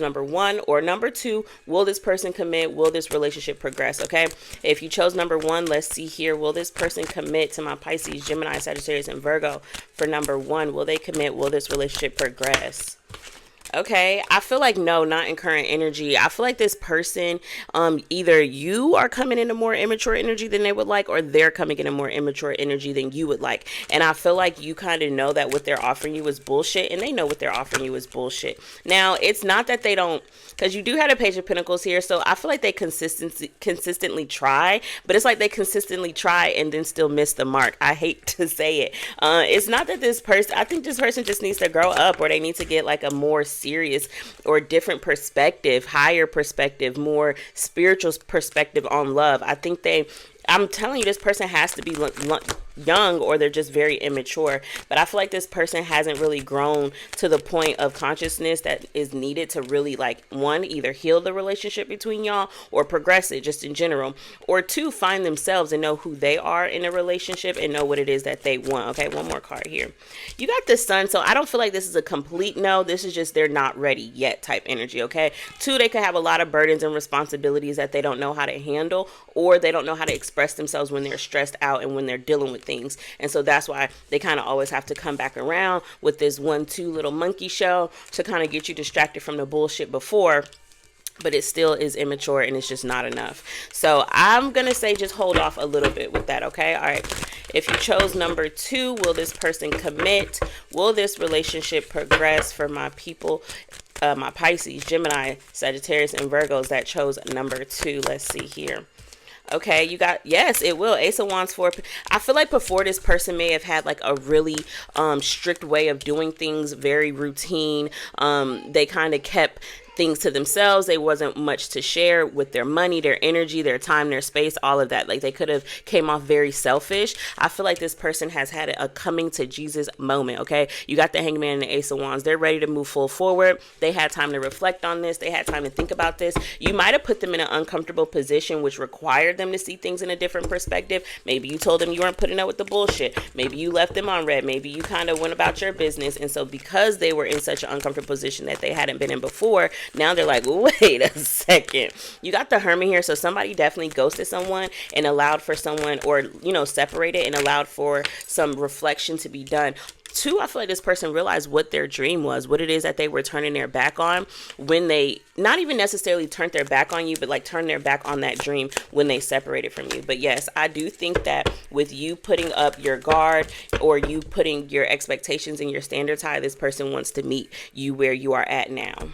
number one, or number two, will this person commit? Will this relationship progress? Okay, if you chose number one, let's see here. Will this person commit to my Pisces, Gemini, Sagittarius, and Virgo? For number one, will they commit? Will this relationship progress? Okay, I feel like no, not in current energy. I feel like this person, either you are coming into more immature energy than they would like, or they're coming into more immature energy than you would like. And I feel like you kind of know that what they're offering you is bullshit, and they know what they're offering you is bullshit. Now, it's not that they don't, because you do have a Page of Pentacles here, so I feel like they consistently try, but it's like they consistently try and then still miss the mark. I hate to say it. It's not that this person, I think this person just needs to grow up, or they need to get like a more serious or different perspective, higher perspective, more spiritual perspective on love. I think I'm telling you, this person has to be young, or they're just very immature. But I feel like this person hasn't really grown to the point of consciousness that is needed to really, like, one, either heal the relationship between y'all or progress it just in general, or two, find themselves and know who they are in a relationship and know what it is that they want. Okay, one more card here. You got the Sun, so I don't feel like this is a complete no. This is just they're not ready yet type energy. Okay, two, they could have a lot of burdens and responsibilities that they don't know how to handle, or they don't know how to express themselves when they're stressed out and when they're dealing with things. And so that's why they kind of always have to come back around with this 1-2 little monkey show to kind of get you distracted from the bullshit before. But it still is immature, and it's just not enough. So I'm going to say just hold off a little bit with that, okay? All right. If you chose number two, will this person commit? Will this relationship progress? For my people, my Pisces, Gemini, Sagittarius, and Virgos that chose number two. Let's see here. Okay, you got, yes, it will. Ace of Wands, four. I feel like before, this person may have had like a really strict way of doing things, very routine. They kind of kept things to themselves. They wasn't much to share with their money, their energy, their time, their space, all of that. Like, they could have came off very selfish. I feel like this person has had a coming to Jesus moment. Okay, you got the Hangman and the Ace of Wands. They're ready to move full forward. They had time to reflect on this. They had time to think about this. You might have put them in an uncomfortable position, which required them to see things in a different perspective. Maybe you told them you weren't putting up with the bullshit. Maybe you left them on red. Maybe you kind of went about your business. And so because they were in such an uncomfortable position that they hadn't been in before, now they're like, wait a second. You got the Hermit here. So somebody definitely ghosted someone and allowed for someone, or, you know, separated and allowed for some reflection to be done. Two, I feel like this person realized what their dream was, what it is that they were turning their back on when they, not even necessarily turned their back on you, but like turned their back on that dream when they separated from you. But yes, I do think that with you putting up your guard, or you putting your expectations and your standards high, this person wants to meet you where you are at now.